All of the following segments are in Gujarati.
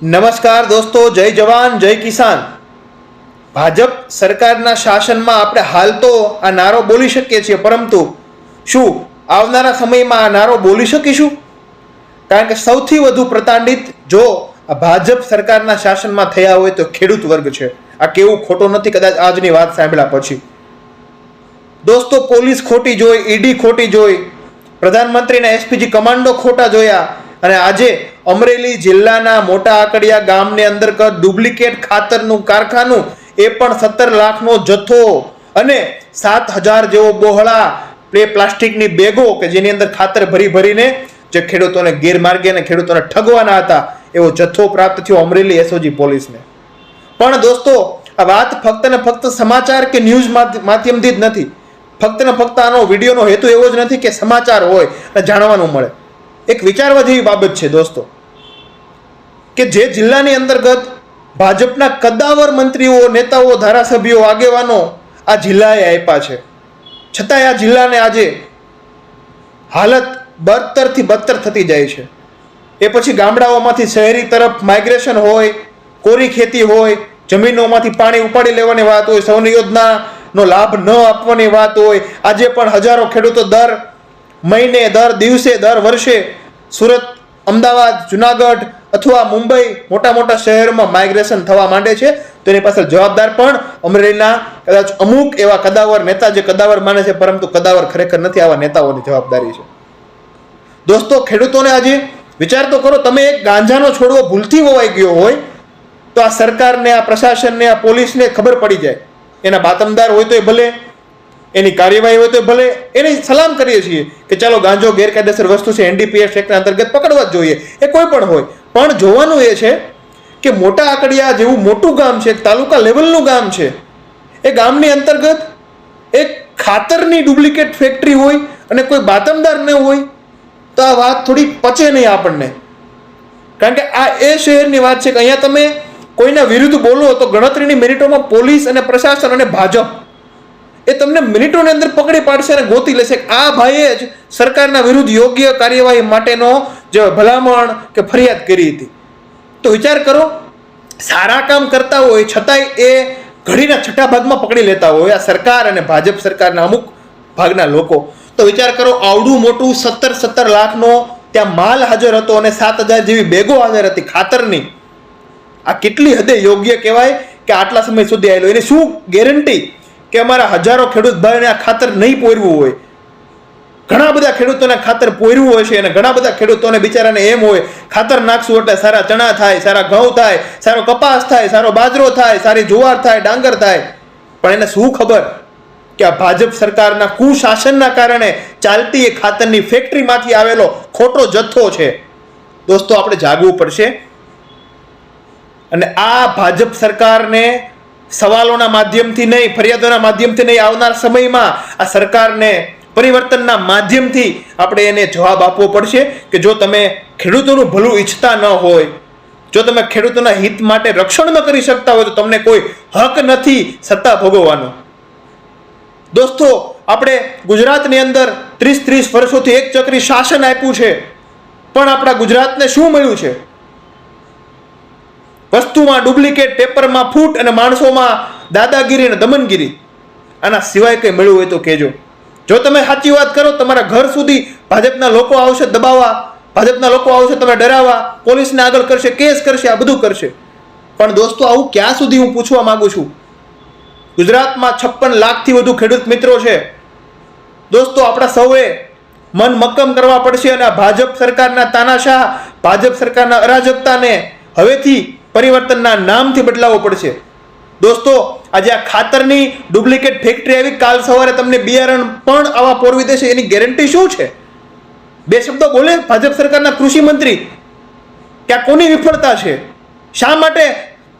નમસ્કાર દોસ્તો, જય જવાન જય કિસાન. ભાજપ સરકારના શાસનમાં આપણે હાલ તો આ નારો બોલી શકીએ છીએ, પરંતુ શું આવનારા સમયમાં આ નારો બોલી શકીશું? કારણ કે સૌથી વધુ પ્રતાડિત જો આ ભાજપ સરકારના શાસનમાં થયા હોય તો ખેડૂત વર્ગ છે. આ કેવું ખોટું નથી કદાચ આજની વાત સાંભળ્યા પછી. દોસ્તો, પોલીસ ખોટી જોઈ, ઈડી ખોટી જોઈ, પ્રધાનમંત્રીના એસપીજી કમાન્ડો ખોટા જોયા, અને આજે અમરેલી જિલ્લાના મોટા આકડિયા ગામની અંતર્ગત ડુપ્લિકેટ ખાતરનું કારખાનું, એ પણ 17 લાખનો જથ્થો અને 7,000 જેવો બોહળા પ્લાસ્ટિકની બેગો કે જેની અંદર ખાતર ભરી ભરીને જે ખેડૂતોને ગેરમાર્ગે અને ખેડૂતોને ઠગવાના હતા એવો જથ્થો પ્રાપ્ત થયો અમરેલી એસઓજી પોલીસને. પણ દોસ્તો, આ વાત ફક્ત ને ફક્ત સમાચાર કે ન્યૂઝ માધ્યમથી જ નથી. ફક્ત ને ફક્ત આનો વિડીયોનો હેતુ એવો જ નથી કે સમાચાર હોય અને જાણવાનું મળે. એક વિચારવા જેવી બાબત છે દોસ્તો, કે જે જિલ્લાની અંતર્ગત ભાજપના કદાવર મંત્રીઓ, નેતાઓ, ધારાસભ્યો, આગેવાનો આ જિલ્લાએ આપ્યા છે, છતાંય આ જિલ્લાને આજે હાલત બદતરથી બદતર થતી જાય છે. એ પછી ગામડાઓમાંથી શહેરી તરફ માઇગ્રેશન હોય, કોરી ખેતી હોય, જમીનોમાંથી પાણી ઉપાડી લેવાની વાત હોય, સૌની યોજનાનો લાભ ન આપવાની વાત હોય. આજે પણ હજારો ખેડૂતો દર મહિને, દર દિવસે, દર વર્ષે સુરત, અમદાવાદ, જુનાગઢ અથવા મુંબઈ મોટા મોટા શહેરોમાં માઇગ્રેશન થવા માંડે છે. તો એની પાછળ જવાબદાર પણ અમરેલીના કદાચ અમુક એવા કદાવર નેતા જે કદાવર માને છે, પરંતુ કદાવર ખરેખર નથી, આવા નેતાઓની જવાબદારી છે. દોસ્તો, ખેડૂતોને આજે વિચાર તો કરો, તમે એક ગાંજાનો છોડવો ભૂલથી વવાઈ ગયો હોય તો આ સરકારને, આ પ્રશાસનને, આ પોલીસને ખબર પડી જાય. એના બાતમદાર હોય તો ભલે, એની કાર્યવાહી હોય તો ભલે, એને સલામ કરીએ છીએ કે ચાલો ગાંજો ગેરકાયદેસર વસ્તુ છે, એનડીપીએસ એક્ટના અંતર્ગત પકડવા જ જોઈએ, એ કોઈ પણ હોય. પણ જોવાનું એ છે કે મોટા આકડિયા જેવું મોટું ગામ છે, તાલુકા લેવલનું ગામ છે, એ ગામની અંતર્ગત એક ખાતરની ડુપ્લિકેટ ફેક્ટરી હોય અને કોઈ બાતમદાર ન હોય તો આ વાત થોડી પચે નહીં આપણને. કારણ કે આ એ શહેરની વાત છે કે અહીંયા તમે કોઈના વિરુદ્ધ બોલો તો ગણતરીની મિનિટોમાં પોલીસ અને પ્રશાસન અને ભાજપ એ તમને મિનિટોની અંદર પકડી પાડશે અને ગોતી લેશે. આ ભાઈએ જ સરકારના વિરુદ્ધ યોગ્ય કાર્યવાહી માટેનો જે ભલામણ કે ફરિયાદ કરી હતી. તો વિચાર કરો, સારા કામ કરતા હોય છતાંય એ ઘડીના છઠ્ઠા ભાગમાં પકડી લેતા હોય આ સરકાર અને ભાજપ સરકારના અમુક ભાગના લોકો. તો વિચાર કરો, આવડું મોટું 17 લાખનો ત્યાં માલ હાજર હતો અને 7,000 જેવી બેગો હાજર હતી ખાતરની. આ કેટલી હદે યોગ્ય કહેવાય કે આટલા સમય સુધી આવેલો? એની શું ગેરંટી કે અમારા હજારો ખેડૂત ભાઈને આ ખાતર નહીં પોરવું હોય? ઘણા બધા ખેડૂતોને ખાતર પોરવું હોય છે અને ઘણા બધા ખેડૂતોને બિચારાને એમ હોય ખાતર નાખશું એટલે સારા ચણા થાય, સારા ઘઉં થાય, સારો કપાસ થાય, સારો બાજરો થાય, સારી જુવાર થાય, ડાંગર થાય. પણ એને શું ખબર કે આ ભાજપ સરકારના કુશાસનના કારણે ચાલતી એ ખાતરની ફેક્ટરીમાંથી આવેલો ખોટો જથ્થો છે. દોસ્તો, આપણે જાગવું પડશે અને આ ભાજપ સરકારને સવાલોના માધ્યમથી નહીં, ફરિયાદોના માધ્યમથી નહીં, આવનાર સમયમાં આ સરકારને પરિવર્તનના માધ્યમથી આપણે એને જવાબ આપવો પડશે કે જો તમે ખેડૂતોનું ભલું ઈચ્છતા ન હોય, જો તમે ખેડૂતોના હિત માટે રક્ષણ ન કરી શકતા હોય તો તમને કોઈ હક નથી સત્તા ભોગવવાનો. દોસ્તો, આપણે ગુજરાતની અંદર 30 વર્ષોથી એક ચક્રી શાસન આપ્યું છે, પણ આપણા ગુજરાતને શું મળ્યું છે? વસ્તુમાં ડુપ્લિકેટ, પેપરમાં ફૂટ અને માણસોમાં દાદાગીરી અને દમનગીરી. આના સિવાય કંઈ મળ્યું હોય તો કહેજો. જો તમે સાચી વાત કરો, તમારા ઘર સુધી ભાજપના લોકો આવશે દબાવવા, ભાજપના લોકો આવશે તમે ડરાવવા, પોલીસને આગળ કરશે, કેસ કરશે, આ બધું કરશે. પણ દોસ્તો, આવું ક્યાં સુધી હું પૂછવા માંગુ છું? ગુજરાતમાં 56 લાખથી વધુ ખેડૂત મિત્રો છે. દોસ્તો, આપણા સૌએ મન મક્કમ કરવા પડશે અને આ ભાજપ સરકારના તાનાશાહ, ભાજપ સરકારના અરાજકતાને હવેથી પરિવર્તનના નામથી બદલાવવો પડશે. દોસ્તો, આજે આ ખાતરની ડુપ્લિકેટ ફેક્ટરી આવી, કાલ સવારે તમને બિયારણ પણ આવા પોરવી દેશે, એની ગેરંટી શું છે? બે શબ્દો બોલે ભાજપ સરકારના કૃષિ મંત્રી કે આ કોની વિફળતા છે? શા માટે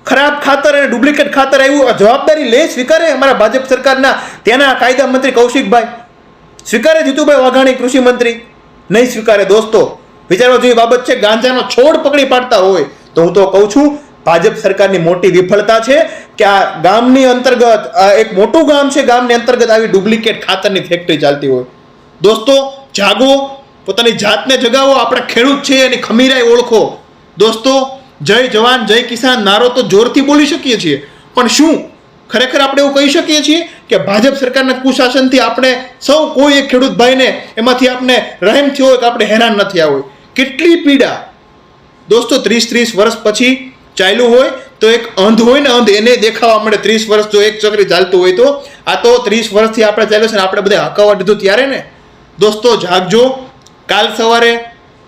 ખરાબ ખાતર અને ડુપ્લિકેટ ખાતર આવ્યું? જવાબદારી લે, સ્વીકારે અમારા ભાજપ સરકારના ત્યાંના કાયદા મંત્રી કૌશિકભાઈ? સ્વીકારે જીતુભાઈ વાઘાણી કૃષિ મંત્રી? નહીં સ્વીકારે. દોસ્તો, વિચારવા જેવી બાબત છે. ગાંજાનો છોડ પકડી પાડતા હોય તો હું તો કહું છું ભાજપ સરકારની મોટી વિફળતા છે કે આ ગામની અંતર્ગત, એક મોટું ગામ છે, ગામની અંતર્ગત આવી ડુપ્લિકેટ ખાતરની ફેક્ટરી ચાલતી હોય. દોસ્તો, જાગો, પોતાની જાતને જગાવો. આપણે ખેડૂત છીએ એની ખમીરાઈ ઓળખો. દોસ્તો, જય જવાન જય કિસાન નારો તો જોરથી બોલી શકીએ છીએ, પણ શું ખરેખર આપણે એવું કહી શકીએ છીએ કે ભાજપ સરકારના કુશાસનથી આપણે સૌ કોઈ એક ખેડૂત ભાઈને એમાંથી આપણે રહેમ થયો હોય કે આપણે હેરાન ન થયા હોય? કેટલી પીડા દોસ્તો! 30 વર્ષ પછી ચાલ્યું હોય તો એક અંધ હોય ને, અંધ એને દેખાવા મળે 30 વર્ષ જો એક ચક્રી ચાલતું હોય તો. આ તો 30 વર્ષથી આપણે ચાલ્યો છે ને આપણે બધા હકાવા દીધું ત્યારે ને. દોસ્તો જાગજો. કાલ સવારે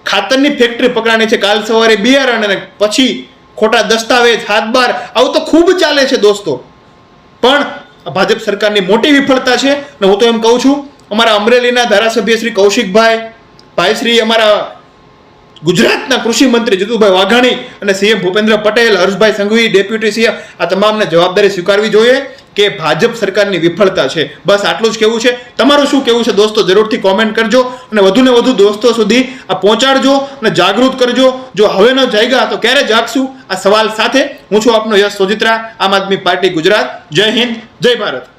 ખાતરની ફેક્ટરી પકડાણી છે, કાલ સવારે બિયારણ અને પછી ખોટા દસ્તાવેજ હાથબાર, આવું તો ખૂબ ચાલે છે દોસ્તો. પણ ભાજપ સરકારની મોટી વિફળતા છે. અને હું તો એમ કહું છું, અમારા અમરેલીના ધારાસભ્ય શ્રી કૌશિકભાઈ, ભાઈ શ્રી અમારા ગુજરાતના કૃષિ મંત્રી જીતુભાઈ વાઘાણી અને CM Bhupendra Patel, Harshbhai Sanghvi, deputy CM, આ તમામને જવાબદારી સ્વીકારવી જોઈએ કે ભાજપ સરકારની વિફળતા છે. બસ આટલું જ કહેવું છે. તમારું શું કહેવું છે દોસ્તો? જરૂરથી કોમેન્ટ કરજો અને વધુને વધુ દોસ્તો સુધી આ પહોંચાડજો અને જાગૃત કરજો. જો હવે ન જાગ્યા તો ક્યારે જાગશું? આ સવાલ સાથે હું છું આપનો યશ સોજિત્રા, આમ આદમી પાર્ટી ગુજરાત. જય હિન્દ, જય ભારત.